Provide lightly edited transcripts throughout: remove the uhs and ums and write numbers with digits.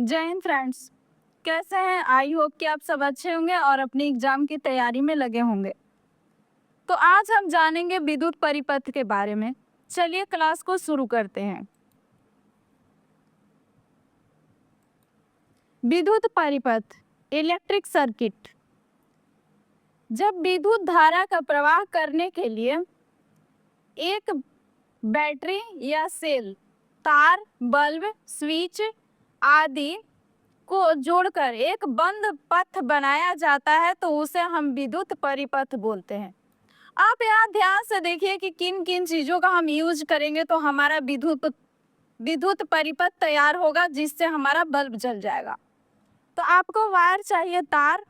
जय हिंद फ्रेंड्स। कैसे हैं? आई होप कि आप सब अच्छे होंगे और अपनी एग्जाम की तैयारी में लगे होंगे। तो आज हम जानेंगे विद्युत परिपथ के बारे में। चलिए क्लास को शुरू करते हैं। विद्युत परिपथ, इलेक्ट्रिक सर्किट। जब विद्युत धारा का प्रवाह करने के लिए एक बैटरी या सेल, तार, बल्ब, स्विच आदि को जोड़कर एक बंद पथ बनाया जाता है तो उसे हम विद्युत परिपथ बोलते हैं। आप यहाँ ध्यान से देखिए कि किन किन चीजों का हम यूज करेंगे तो हमारा विद्युत विद्युत परिपथ तैयार होगा जिससे हमारा बल्ब जल जाएगा। तो आपको वायर चाहिए, तार,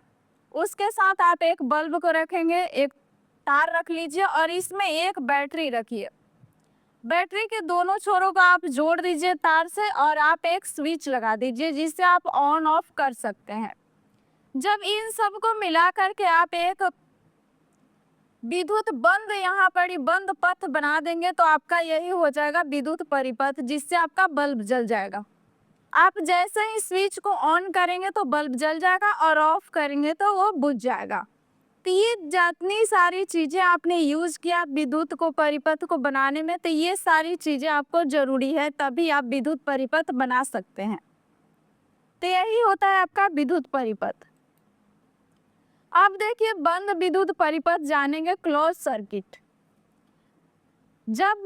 उसके साथ आप एक बल्ब को रखेंगे, एक तार रख लीजिए और इसमें एक बैटरी रखिए। बैटरी के दोनों छोरों को आप जोड़ दीजिए तार से और आप एक स्विच लगा दीजिए जिससे आप ऑन ऑफ कर सकते हैं। जब इन सब को मिला करके आप एक विद्युत बंद यहाँ पर बंद पथ बना देंगे तो आपका यही हो जाएगा विद्युत परिपथ, जिससे आपका बल्ब जल जाएगा। आप जैसे ही स्विच को ऑन करेंगे तो बल्ब जल जाएगा और ऑफ करेंगे तो वो बुझ जाएगा। तो ये जितनी सारी चीजें आपने यूज किया विद्युत को परिपथ को बनाने में, तो ये सारी चीजें आपको जरूरी है, तभी आप विद्युत परिपथ बना सकते हैं। तो यही होता है आपका विद्युत परिपथ। अब देखिए बंद विद्युत परिपथ जानेंगे क्लोज सर्किट। जब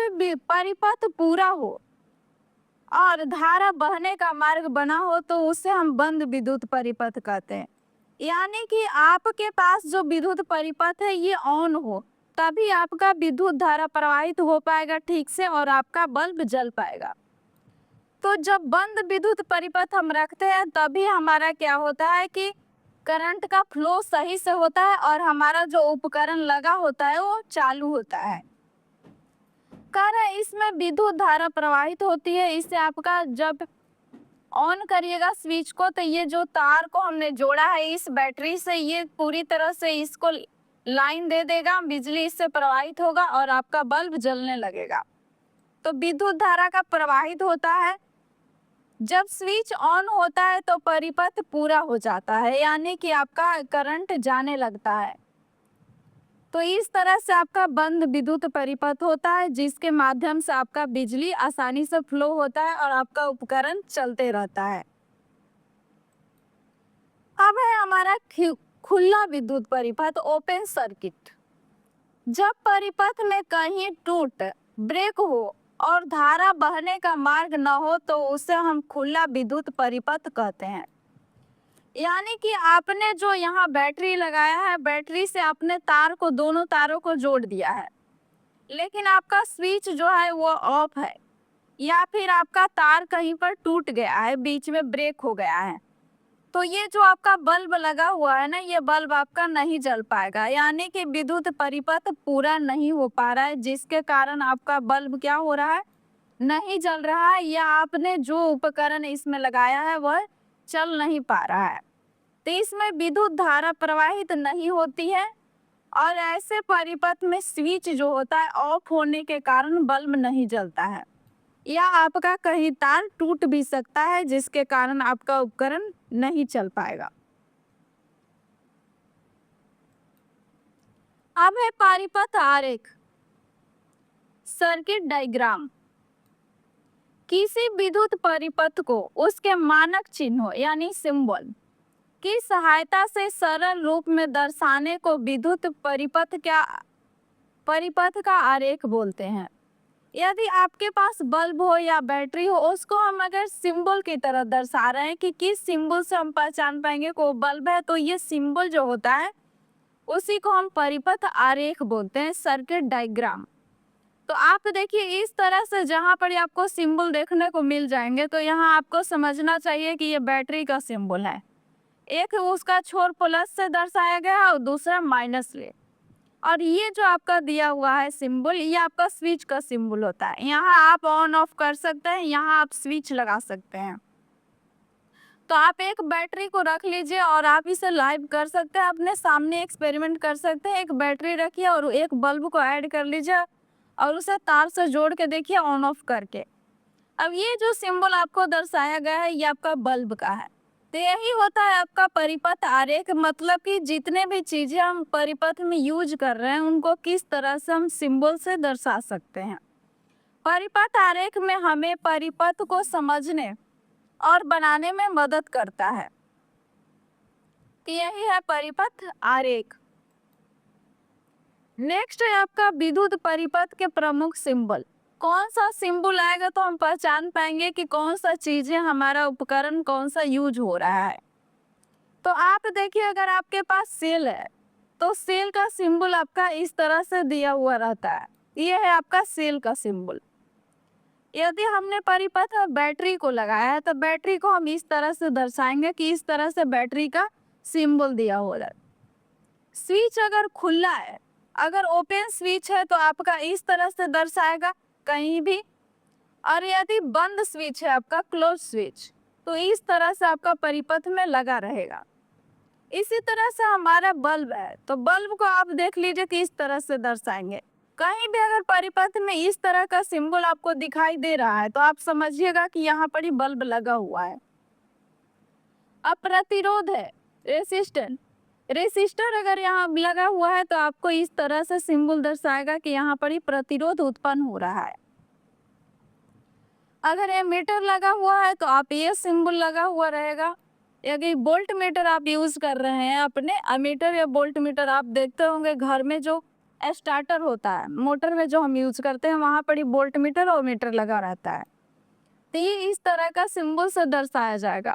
परिपथ पूरा हो और धारा बहने का मार्ग बना हो तो उसे हम बंद विद्युत परिपथ कहते हैं। यानी कि आपके पास जो विद्युत परिपथ है ये ऑन हो तभी आपका विद्युत धारा प्रवाहित हो पाएगा ठीक से और आपका बल्ब जल पाएगा। तो जब बंद विद्युत परिपथ हम रखते हैं तभी हमारा क्या होता है कि करंट का फ्लो सही से होता है और हमारा जो उपकरण लगा होता है वो चालू होता है। कह रहे इसमें विद्युत धारा प्रवाहित होती है। इससे आपका जब ऑन करिएगा स्विच को तो ये जो तार को हमने जोड़ा है इस बैटरी से ये पूरी तरह से इसको लाइन दे देगा, बिजली इससे प्रवाहित होगा और आपका बल्ब जलने लगेगा। तो विद्युत धारा का प्रवाहित होता है। जब स्विच ऑन होता है तो परिपथ पूरा हो जाता है, यानी कि आपका करंट जाने लगता है। तो इस तरह से आपका बंद विद्युत परिपथ होता है जिसके माध्यम से आपका बिजली आसानी से फ्लो होता है और आपका उपकरण चलते रहता है। अब है हमारा खुला विद्युत परिपथ, ओपन सर्किट। जब परिपथ में कहीं टूट, ब्रेक हो और धारा बहने का मार्ग न हो तो उसे हम खुला विद्युत परिपथ कहते हैं। यानी कि आपने जो यहाँ बैटरी लगाया है, बैटरी से आपने तार को, दोनों तारों को जोड़ दिया है, लेकिन आपका स्विच जो है वो ऑफ है या फिर आपका तार कहीं पर टूट गया है, बीच में ब्रेक हो गया है, तो ये जो आपका बल्ब लगा हुआ है ना, ये बल्ब आपका नहीं जल पाएगा। यानी कि विद्युत परिपथ पूरा नहीं हो पा रहा है जिसके कारण आपका बल्ब क्या हो रहा है, नहीं जल रहा है, या आपने जो उपकरण इसमें लगाया है वह चल नहीं पा रहा है। तो इसमें विद्युत धारा प्रवाहित नहीं होती है और ऐसे परिपथ में स्विच जो होता है ऑफ होने के कारण बल्ब नहीं जलता है, या आपका कहीं तार टूट भी सकता है जिसके कारण आपका उपकरण नहीं चल पाएगा। अब है परिपथ आरेख, सर्किट डायग्राम। किसी विद्युत परिपथ को उसके मानक चिन्हों यानी सिंबल की सहायता से सरल रूप में दर्शाने को विद्युत परिपथ का आरेख बोलते हैं। यदि आपके पास बल्ब हो या बैटरी हो, उसको हम अगर सिंबल की तरह दर्शा रहे हैं कि किस सिंबल से हम पहचान पाएंगे को बल्ब है, तो ये सिंबल जो होता है उसी को हम परिपथ आरेख बोलते हैं, सर्किट डायग्राम। तो आप देखिए इस तरह से जहां पर आपको सिंबल देखने को मिल जाएंगे तो यहाँ आपको समझना चाहिए कि ये बैटरी का सिंबल है। एक उसका छोर प्लस से दर्शाया गया है और दूसरा माइनस से। और ये जो आपका दिया हुआ है सिंबल, ये आपका स्विच का सिंबल होता है। यहाँ आप ऑन ऑफ कर सकते हैं, यहाँ आप स्विच लगा सकते हैं। तो आप एक बैटरी को रख लीजिए और आप इसे लाइव कर सकते हैं, अपने सामने एक्सपेरिमेंट कर सकते हैं। एक बैटरी रखिए और एक बल्ब को ऐड कर लीजिए और उसे तार से जोड़ के देखिए ऑन ऑफ करके। अब ये जो सिंबल आपको दर्शाया गया है ये आपका बल्ब का है। तो यही होता है आपका परिपथ आरेख, मतलब कि जितने भी चीजें हम परिपथ में यूज कर रहे हैं उनको किस तरह से हम सिंबल से दर्शा सकते हैं। परिपथ आरेख में हमें परिपथ को समझने और बनाने में मदद करता है। तो यही है परिपथ आरेख। नेक्स्ट है आपका विद्युत परिपथ के प्रमुख सिंबल। कौन सा सिंबल आएगा तो हम पहचान पाएंगे कि कौन सा चीजें हमारा उपकरण कौन सा यूज हो रहा है। तो आप देखिए, अगर आपके पास सेल है तो सेल का सिंबल आपका इस तरह से दिया हुआ रहता है। ये है आपका सेल का सिंबल। यदि हमने परिपथ में बैटरी को लगाया है तो बैटरी को हम इस तरह से दर्शाएंगे कि इस तरह से बैटरी का सिंबल दिया हुआ है। स्विच अगर खुला है, अगर ओपन स्विच है तो आपका इस तरह से दर्शाएगा कहीं भी, और यदि बंद स्विच है आपका क्लोज स्विच तो इस तरह से आपका परिपथ में लगा रहेगा। इसी तरह से हमारा बल्ब है तो बल्ब को आप देख लीजिए कि इस तरह से दर्शाएंगे। कहीं भी अगर परिपथ में इस तरह का सिंबल आपको दिखाई दे रहा है तो आप समझिएगा कि यहाँ पर ही बल्ब लगा हुआ है। अब प्रतिरोध है रेसिस्टेंस। रेसिस्टर अगर यहाँ लगा हुआ है तो आपको इस तरह से सिंबल दर्शाएगा कि यहाँ पर ही प्रतिरोध उत्पन्न हो रहा है। अगर एमीटर लगा हुआ है तो आप ये सिंबल लगा हुआ रहेगा। यदि वोल्ट मीटर आप यूज कर रहे हैं, अपने अमीटर या वोल्ट मीटर आप देखते होंगे घर में जो स्टार्टर होता है मोटर में जो हम यूज करते हैं वहां पर ही वोल्ट मीटर और मीटर लगा रहता है। तो ये इस तरह का सिंबल से दर्शाया जाएगा।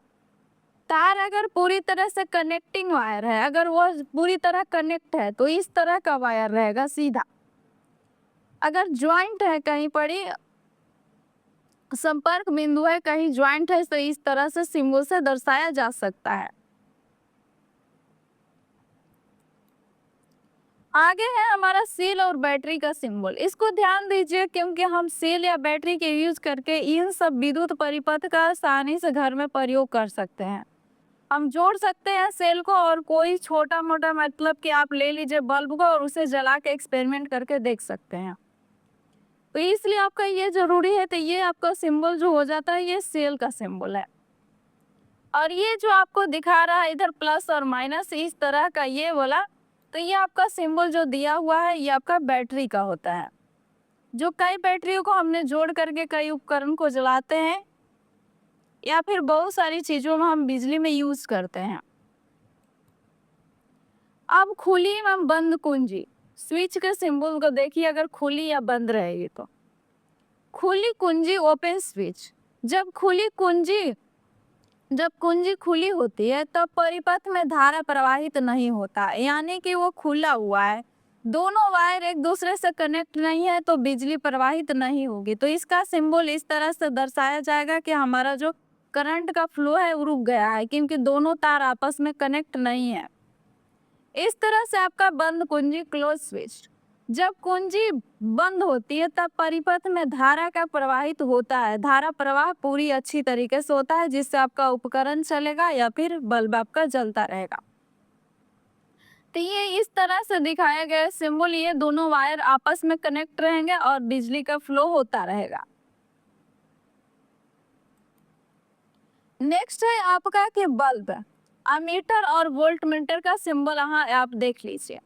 तार अगर पूरी तरह से कनेक्टिंग वायर है, अगर वो पूरी तरह कनेक्ट है तो इस तरह का वायर रहेगा सीधा। अगर ज्वाइंट है, कहीं पर ही संपर्क बिंदु है, कहीं ज्वाइंट है, तो इस तरह से सिंबल से दर्शाया जा सकता है। आगे है हमारा सेल और बैटरी का सिंबल। इसको ध्यान दीजिए क्योंकि हम सेल या बैटरी के यूज करके इन सब विद्युत परिपथ का आसानी से घर में प्रयोग कर सकते हैं। हम जोड़ सकते हैं सेल को और कोई छोटा मोटा, मतलब कि आप ले लीजिए बल्ब को और उसे जला के एक्सपेरिमेंट करके देख सकते हैं। तो इसलिए आपका ये जरूरी है। तो ये आपका सिंबल जो हो जाता है ये सेल का सिंबल है। और ये जो आपको दिखा रहा है इधर प्लस और माइनस इस तरह का ये वाला, तो ये आपका सिंबल जो दिया हुआ है ये आपका बैटरी का होता है। जो कई बैटरियों को हमने जोड़ करके कई उपकरण को जलाते हैं या फिर बहुत सारी चीजों में हम बिजली में यूज करते हैं। अब खुली एवं बंद कुंजी, स्विच के सिंबल को देखिए, अगर खुली या बंद रहेगी तो खुली कुंजी ओपन स्विच। जब कुंजी खुली होती है तब परिपथ में धारा प्रवाहित नहीं होता, यानी कि वो खुला हुआ है, दोनों वायर एक दूसरे से कनेक्ट नहीं है तो बिजली प्रवाहित नहीं होगी। तो इसका सिंबल इस तरह से दर्शाया जाएगा कि हमारा जो करंट का फ्लो है वो रुक गया है क्योंकि दोनों तार आपस में कनेक्ट नहीं है। इस तरह से आपका बंद कुंजी क्लोज स्विच। जब कुंजी बंद होती है तब परिपथ में धारा का प्रवाहित होता है, धारा प्रवाह पूरी अच्छी तरीके से होता है जिससे आपका उपकरण चलेगा या फिर बल्ब आपका जलता रहेगा। तो ये इस तरह से दिखाया गया सिंबल, ये दोनों वायर आपस में कनेक्ट रहेंगे और बिजली का फ्लो होता रहेगा। नेक्स्ट है आपका कि बल्ब, अमीटर और वोल्ट मीटर का सिंबल यहाँ आप देख लीजिए।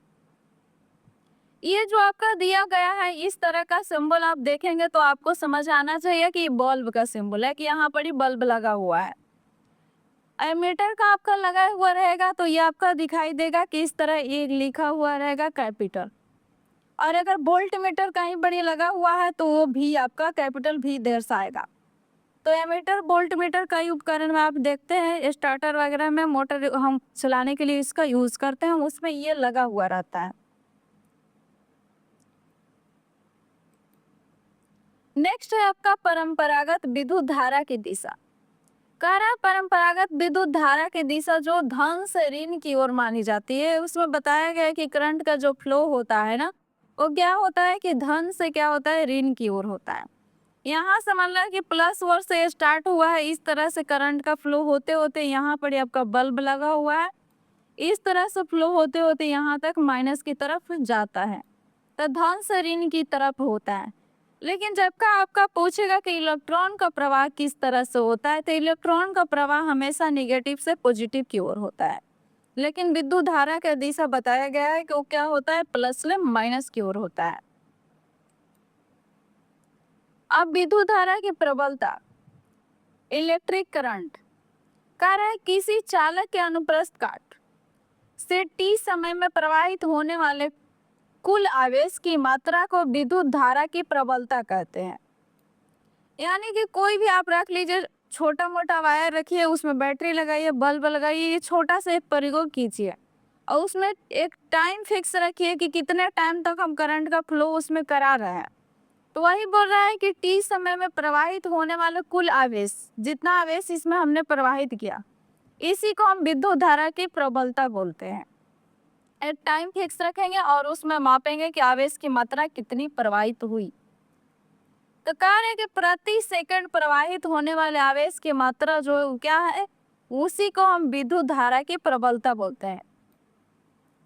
ये जो आपका दिया गया है इस तरह का सिंबल आप देखेंगे तो आपको समझ आना चाहिए कि बल्ब का सिंबल है, कि यहाँ पर ही बल्ब लगा हुआ है। एमीटर का आपका लगा हुआ रहेगा तो ये आपका दिखाई देगा कि इस तरह ये लिखा हुआ रहेगा कैपिटल। और अगर वोल्ट मीटर कहीं पर लगा हुआ है तो वो भी आपका कैपिटल भी दर्शाएगा। तो एमीटर वोल्ट मीटर कई उपकरण में आप देखते हैं, स्टार्टर वगैरह में मोटर हम चलाने के लिए इसका यूज करते हैं, उसमें ये लगा हुआ रहता है। नेक्स्ट है आपका परंपरागत विद्युत धारा की दिशा। कह रहा है परंपरागत विद्युत धारा की दिशा जो धन से ऋण की ओर मानी जाती है। उसमें बताया गया है कि करंट का जो फ्लो होता है ना, वो क्या होता है कि धन से क्या होता है, ऋण की ओर होता है। यहाँ समझ लो कि प्लस वर्ड से स्टार्ट हुआ है, इस तरह से करंट का फ्लो होते होते यहाँ पर आपका बल्ब लगा हुआ है, इस तरह से फ्लो होते होते यहाँ तक माइनस की तरफ जाता है, तो धन से ऋण की तरफ होता है। लेकिन जब का आपका पूछेगा कि इलेक्ट्रॉन का प्रवाह किस तरह से होता है, तो इलेक्ट्रॉन का प्रवाह हमेशा नेगेटिव से पॉजिटिव की ओर होता है, लेकिन विद्युत धारा का दिशा बताया गया है कि वो क्या होता है, प्लस से माइनस की ओर होता है। अब विद्युत धारा की प्रबलता, इलेक्ट्रिक करंट कह रहा है किसी चालक के अनुप्रस्थ काट से t समय में प्रवाहित होने वाले कुल आवेश की मात्रा को विद्युत धारा की प्रबलता कहते हैं। यानी कि कोई भी आप रख लीजिए, छोटा मोटा वायर रखिए, उसमें बैटरी लगाइए, बल्ब लगाइए, ये छोटा सा एक प्रयोग कीजिए और उसमें एक टाइम फिक्स रखिए कि कितने टाइम तक हम करंट का फ्लो उसमें करा रहे हैं। तो वही बोल रहा है कि टी समय में प्रवाहित होने वाला कुल आवेश, जितना आवेश इसमें हमने प्रवाहित किया, इसी को हम विद्युत धारा की प्रबलता बोलते हैं। एक टाइम फिक्स रखेंगे और उसमें मापेंगे कि आवेश की मात्रा कितनी प्रवाहित हुई। तो कह रहे हैं कि प्रति सेकंड प्रवाहित होने वाले आवेश की मात्रा जो क्या है, उसी को हम विद्युत धारा की प्रबलता बोलते हैं।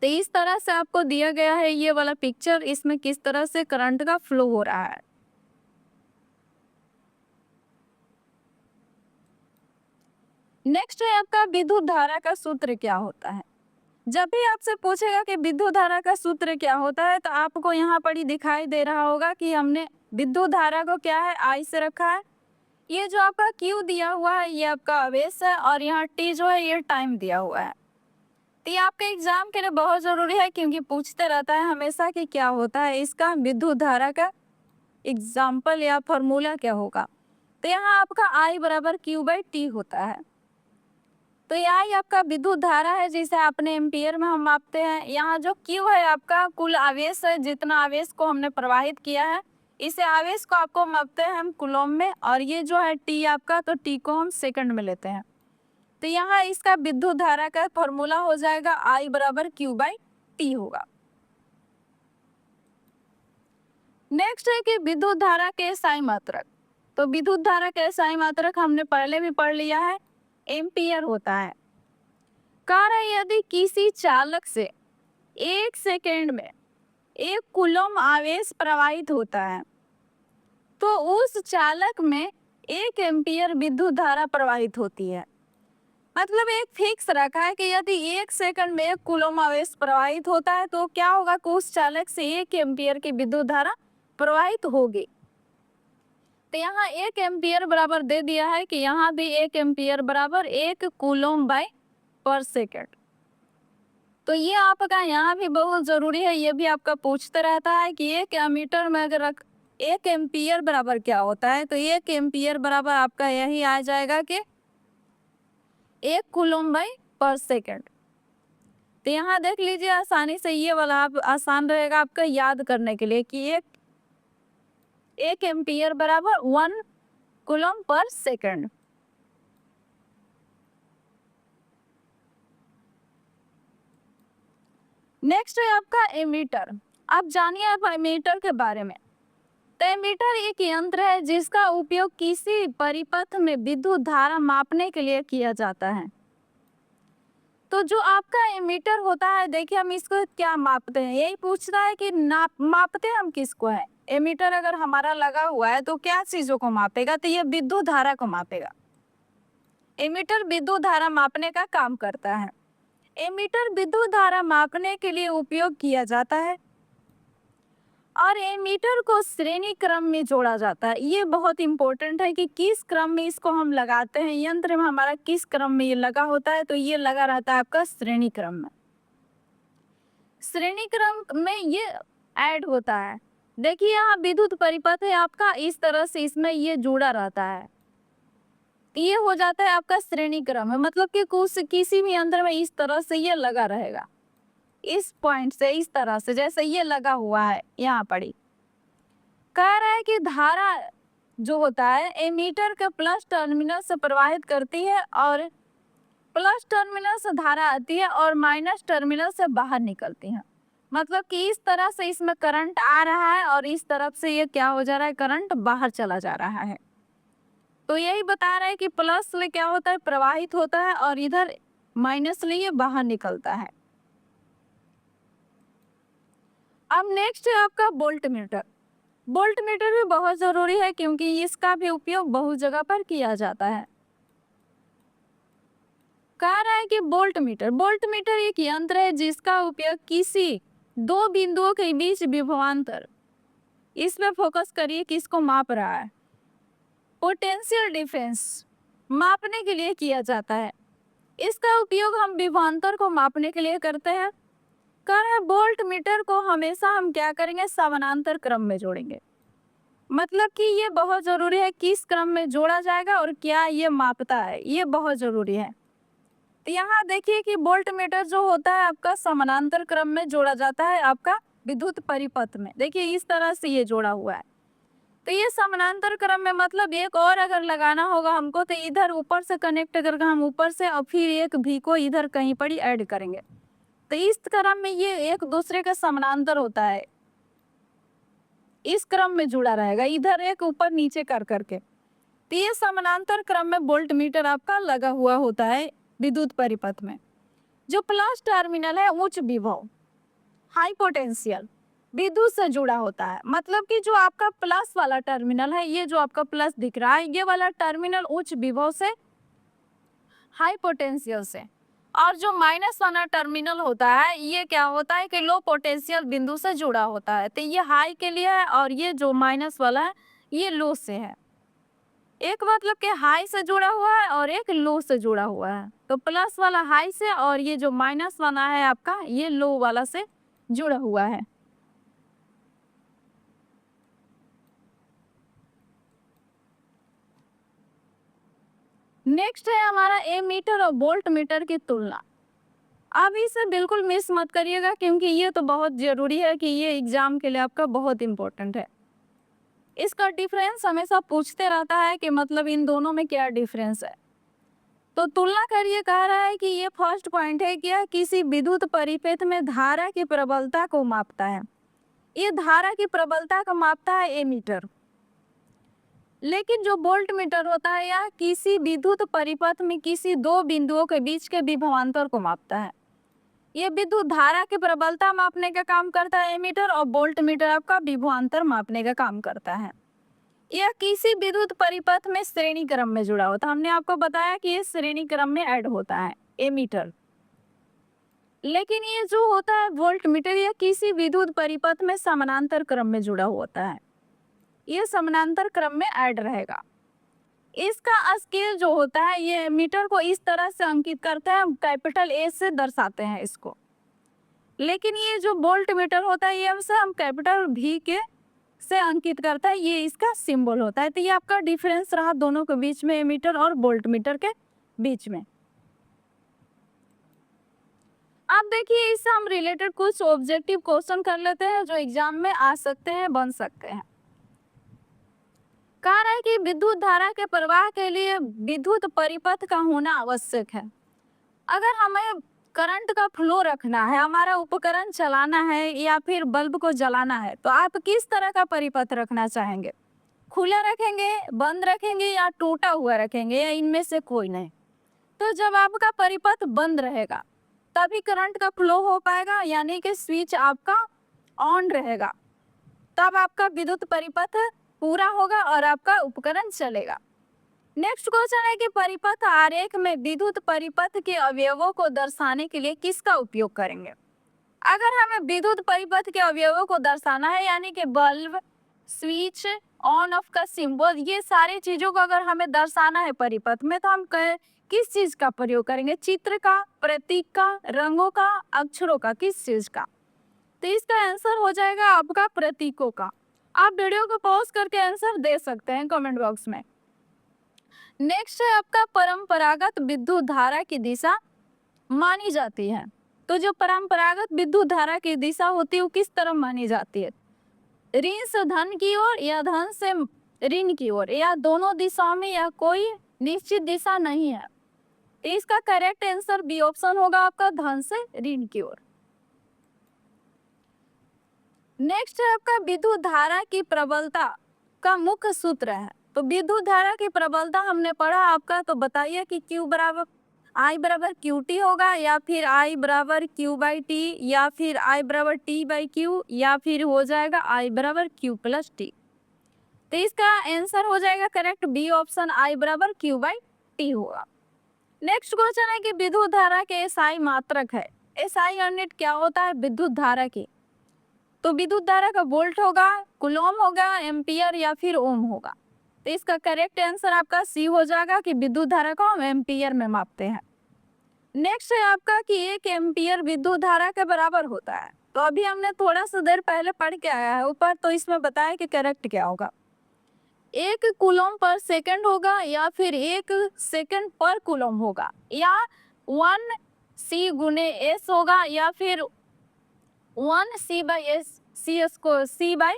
तो इस तरह से आपको दिया गया है ये वाला पिक्चर, इसमें किस तरह से करंट का फ्लो हो रहा है। नेक्स्ट है आपका विद्युत धारा का सूत्र क्या होता है। जब भी आपसे पूछेगा कि विद्युत धारा का सूत्र क्या होता है, तो आपको यहाँ पर ही दिखाई दे रहा होगा कि हमने विद्युत धारा को क्या है, आई से रखा है। ये जो आपका Q दिया हुआ है ये आपका आवेश है और यहाँ T जो है ये टाइम दिया हुआ है। तो ये आपके एग्जाम के लिए बहुत जरूरी है, क्योंकि पूछते रहता है हमेशा कि क्या होता है इसका विद्युत धारा का एग्जाम्पल या फॉर्मूला क्या होगा। तो यहाँ आपका I बराबर Q/T होता है। तो यही आपका विद्युत धारा है जिसे अपने एम्पियर में हम मापते हैं। यहाँ जो Q है आपका कुल आवेश है, जितना आवेश को हमने प्रवाहित किया है, इसे आवेश को आपको मापते हैं हम कूलम में, और ये जो है T आपका, तो T को हम सेकंड में लेते हैं। तो यहाँ इसका विद्युत धारा का फॉर्मूला हो जाएगा I बराबर Q/T होगा। नेक्स्ट है कि विद्युत धारा के SI मात्रक। तो विद्युत धारा के SI मात्रक हमने पहले भी पढ़ लिया है, एम्पियर होता है। कह रहे यदि किसी चालक से 1 सेकेंड में 1 कूलम आवेश प्रवाहित होता है, तो उस चालक में 1 एम्पियर विद्युत धारा प्रवाहित होती है। मतलब एक फिक्स रखा है कि यदि 1 सेकंड में 1 कूलम आवेश प्रवाहित होता है तो क्या होगा कि उस चालक से 1 एम्पियर की विद्युत धारा प्रवाहित होगी। तो यहाँ 1 एम्पियर बराबर दे दिया है कि यहाँ भी 1 एम्पियर बराबर 1 कूलम बाय पर सेकेंड। तो ये आपका यहाँ भी बहुत जरूरी है, ये भी आपका पूछता रहता है कि 1 एमीटर में अगर 1 एम्पियर बराबर क्या होता है, तो 1 एम्पियर बराबर आपका यही आ जाएगा कि 1 कूलम बाय पर सेकेंड। तो यहाँ देख लीजिए आसानी से, ये वाला आप आसान रहेगा आपका याद करने के लिए कि 1 एम्पियर बराबर 1 कूलम पर सेकेंड। नेक्स्ट है आपका एमीटर। आप जानिए आप एमीटर के बारे में। तो एमीटर एक यंत्र है जिसका उपयोग किसी परिपथ में विद्युत धारा मापने के लिए किया जाता है। तो जो आपका एमीटर होता है, देखिए हम इसको क्या मापते हैं, यही पूछता है कि मापते हम किसको है। एमीटर अगर हमारा लगा हुआ है तो क्या चीजों को मापेगा, तो ये विद्युत धारा को मापेगा। एमीटर विद्युत धारा मापने का काम करता है। एमीटर विद्युत धारा मापने के लिए उपयोग किया जाता है और एमीटर को श्रेणी क्रम में जोड़ा जाता है। ये बहुत इंपॉर्टेंट है कि किस क्रम में इसको हम लगाते हैं, यंत्र में हमारा किस क्रम में ये लगा होता है। तो ये लगा रहता है आपका श्रेणी क्रम में। श्रेणी क्रम में ये ऐड होता है। देखिए यहाँ विद्युत परिपथ है आपका, इस तरह से इसमें ये जुड़ा रहता है, ये हो जाता है आपका श्रेणी क्रम है। मतलब कि कुछ किसी भी यंत्र में इस तरह से ये लगा रहेगा, इस पॉइंट से इस तरह से, जैसे ये लगा हुआ है यहाँ पर ही। कह रहा है कि धारा जो होता है एमीटर के प्लस टर्मिनल से प्रवाहित करती है और प्लस टर्मिनल से धारा आती है और माइनस टर्मिनल से बाहर निकलती है। मतलब कि इस तरह से इसमें करंट आ रहा है और इस तरफ से ये क्या हो जा रहा है, करंट बाहर चला जा रहा है। तो यही बता रहा है कि प्लस से क्या होता है, प्रवाहित होता है, और इधर माइनस से ये बाहर निकलता है। अब नेक्स्ट है आपका वोल्टमीटर। वोल्टमीटर भी बहुत जरूरी है क्योंकि इसका भी उपयोग बहुत जगह पर किया जाता है। कह रहा है कि वोल्टमीटर एक यंत्र है जिसका उपयोग किसी दो बिंदुओं के बीच विभवांतर, इसमें फोकस करिए, किसको माप रहा है, पोटेंशियल डिफरेंस मापने के लिए किया जाता है। इसका उपयोग हम विभवांतर को मापने के लिए करते हैं। कह रहे हैं वोल्टमीटर को हमेशा हम क्या करेंगे, समानांतर क्रम में जोड़ेंगे। मतलब कि ये बहुत जरूरी है, किस क्रम में जोड़ा जाएगा और क्या ये मापता है, ये बहुत जरूरी है। तो यहाँ देखिए कि वोल्टमीटर जो होता है आपका समानांतर क्रम में जोड़ा जाता है आपका विद्युत परिपथ में। देखिए इस तरह से ये जोड़ा हुआ है। तो ये समानांतर क्रम में मतलब एक और अगर लगाना होगा हमको तो इधर ऊपर से कनेक्ट करके हम ऊपर से और फिर एक भी को इधर कहीं पर ही ऐड करेंगे। तो इस क्रम में ये एक दूसरे का समानांतर होता है, इस क्रम में जुड़ा रहेगा, इधर एक ऊपर नीचे कर करके। तो ये समानांतर क्रम में वोल्टमीटर आपका लगा हुआ होता है विद्युत परिपथ में। जो प्लस टर्मिनल है उच्च विभव, हाई पोटेंशियल, विद्युत से जुड़ा होता है। मतलब कि जो आपका प्लस वाला टर्मिनल है, ये जो आपका प्लस दिख रहा है, ये वाला टर्मिनल उच्च विभव से, हाई पोटेंशियल से, और जो माइनस वाला टर्मिनल होता है ये क्या होता है कि लो पोटेंशियल बिंदु से जुड़ा होता है। तो ये हाई के लिए है और ये जो माइनस वाला है ये लो से है। एक मतलब कि हाई से जुड़ा हुआ है और एक लो से जुड़ा हुआ है। तो प्लस वाला हाई से और ये जो माइनस वाला है आपका ये लो वाला से जुड़ा हुआ है। नेक्स्ट है हमारा एमीटर और वोल्ट मीटर की तुलना। अब इसे बिल्कुल मिस मत करिएगा क्योंकि ये तो बहुत जरूरी है कि ये एग्जाम के लिए आपका बहुत इंपॉर्टेंट है। इसका डिफरेंस हमेशा पूछते रहता है कि मतलब इन दोनों में क्या डिफरेंस है। तो तुलना करिए, कह रहा है कि ये फर्स्ट पॉइंट है कि किसी विद्युत परिपथ में धारा की प्रबलता को मापता है। ये धारा की प्रबलता को मापता है एमीटर। लेकिन जो वोल्ट मीटर होता है यह किसी विद्युत परिपथ में किसी दो बिंदुओं के बीच के विभवांतर को मापता है। ये विद्युत धारा की प्रबलता मापने का काम करता है एमीटर, और वोल्ट मीटर आपका विभवांतर मापने का काम करता है। यह किसी विद्युत परिपथ में श्रेणी क्रम में जुड़ा होता है। हमने आपको बताया कि ये श्रेणी क्रम में ऐड होता है एमीटर। लेकिन ये जो होता है वोल्ट मीटर, यह किसी विद्युत परिपथ में समानांतर क्रम में जुड़ा होता है। ये समानांतर क्रम में ऐड रहेगा। इसका स्केल जो होता है ये मीटर को इस तरह से अंकित करते हैं, कैपिटल ए से दर्शाते हैं इसको। लेकिन ये जो वोल्ट मीटर होता है ये हम कैपिटल भी के से अंकित करता है, ये इसका सिंबल होता है। तो ये आपका डिफरेंस रहा दोनों के बीच में, एमीटर और वोल्ट मीटर के बीच में। अब देखिए इससे हम रिलेटेड कुछ ऑब्जेक्टिव क्वेश्चन कर लेते हैं जो एग्जाम में आ सकते हैं, बन सकते हैं। कह रहा है कि विद्युत धारा के प्रवाह के लिए विद्युत परिपथ का होना आवश्यक है। अगर हमें करंट का फ्लो रखना है, हमारा उपकरण चलाना है या फिर बल्ब को जलाना है, तो आप किस तरह का परिपथ रखना चाहेंगे? खुला रखेंगे, बंद रखेंगे या टूटा हुआ रखेंगे, या इनमें से कोई नहीं? तो जब आपका परिपथ बंद रहेगा तभी करंट का फ्लो हो पाएगा, यानी कि स्विच आपका ऑन रहेगा, तब आपका विद्युत परिपथ पूरा होगा और आपका उपकरण चलेगा। नेक्स्ट क्वेश्चन है कि परिपथ आरेख में विद्युत परिपथ के अवयवों को दर्शाने के लिए किसका उपयोग करेंगे? अगर हमें विद्युत परिपथ के अवयवों को दर्शाना है, यानी कि बल्ब, स्विच, ऑन ऑफ का सिंबल, ये सारी चीजों को अगर हमें दर्शाना है परिपथ में, तो हम किस चीज का प्रयोग करेंगे? चित्र का, प्रतीक का, रंगों का, अक्षरों का, किस चीज का? तो इसका आंसर हो जाएगा आपका प्रतीकों का। आप वीडियो को पॉज करके आंसर दे सकते हैं कमेंट बॉक्स में। नेक्स्ट है आपका परंपरागत विद्युत धारा की दिशा मानी जाती है। तो जो परंपरागत विद्युत धारा की दिशा होती है वो किस तरह मानी जाती है? ऋण से धन की ओर या धन से ऋण की ओर, या दोनों दिशाओं में, या कोई निश्चित दिशा नहीं है? इसका करेक्ट आंसर बी ऑप्शन होगा आपका, धन से ऋण की ओर। नेक्स्ट है आपका विद्युत धारा की प्रबलता का मुख्य सूत्र है। तो विद्युत धारा की प्रबलता हमने पढ़ा आपका, तो बताइए कि Q बराबर I बराबर QT होगा, या फिर I बराबर Q/T, या फिर I बराबर T/Q, या फिर हो जाएगा I बराबर Q+T। तो इसका आंसर हो जाएगा करेक्ट बी ऑप्शन आई बराबर क्यू बाई टी होगा। नेक्स्ट क्वेश्चन है कि विद्युत धारा के एसआई मात्रक है। एसआई यूनिट क्या होता है विद्युत धारा की? तो विद्युत धारा का वोल्ट होगा, कूलम होगा, एम्पियर या फिर ओम होगा। तो इसका करेक्ट आंसर आपका सी हो जाएगा कि विद्युत धारा को हम एम्पियर में मापते हैं। नेक्स्ट है आपका कि 1 एम्पियर विद्युत धारा के बराबर होता है। तो अभी हमने थोड़ा सा देर पहले पढ़ के आया है ऊपर, तो इसमें बताया कि करेक्ट क्या होगा। 1 कूलम पर सेकंड होगा या फिर 1 सेकंड पर कूलम होगा, या 1 सी गुने एस होगा, या फिर 1 C by S C by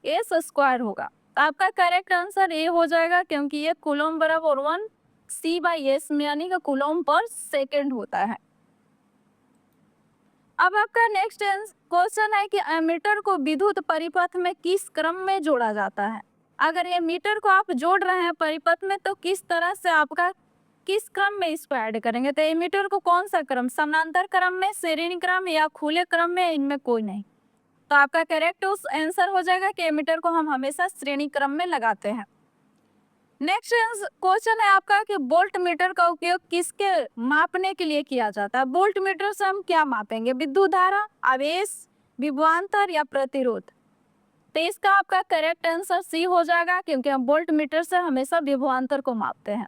S square होगा। तो आपका करेक्ट आंसर ए हो जाएगा, क्योंकि ये कूलम बराबर 1 सी बाई एस में यानी कि कूलम पर सेकंड होता है। अब आपका नेक्स्ट क्वेश्चन है कि एमीटर को विद्युत परिपथ में किस क्रम में जोड़ा जाता है? अगर एमीटर को आप जोड़ रहे हैं परिपथ में तो किस तरह से आपका किस क्रम में इसको ऐड करेंगे? तो एमीटर को कौन सा क्रम, समानांतर क्रम में, श्रेणी क्रम या खुले क्रम में, इनमें कोई नहीं। तो आपका करेक्ट उस आंसर हो जाएगा कि एमीटर को हम हमेशा श्रेणी क्रम में लगाते हैं। नेक्स्ट क्वेश्चन है आपका कि वोल्ट मीटर का उपयोग किसके मापने के लिए किया जाता है? वोल्ट मीटर से हम क्या मापेंगे? विद्युत धारा, आवेश, विभवांतर या प्रतिरोध? तो इसका आपका करेक्ट आंसर सी हो जाएगा, क्योंकि हम वोल्ट मीटर से हमेशा विभवांतर को मापते हैं।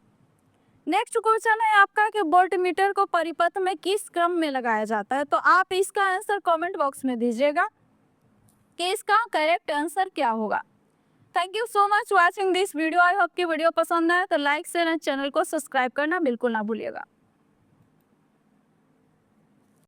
नेक्स्ट क्वेश्चन है आपका कि वोल्ट मीटर को परिपथ में किस क्रम में लगाया जाता है? तो आप इसका आंसर कमेंट बॉक्स में दीजिएगा कि इसका करेक्ट आंसर क्या होगा। Thank you so much watching this video. I hope कि वीडियो पसंद आए तो लाइक शेयर एंड चैनल को सब्सक्राइब करना बिल्कुल ना भूलिएगा।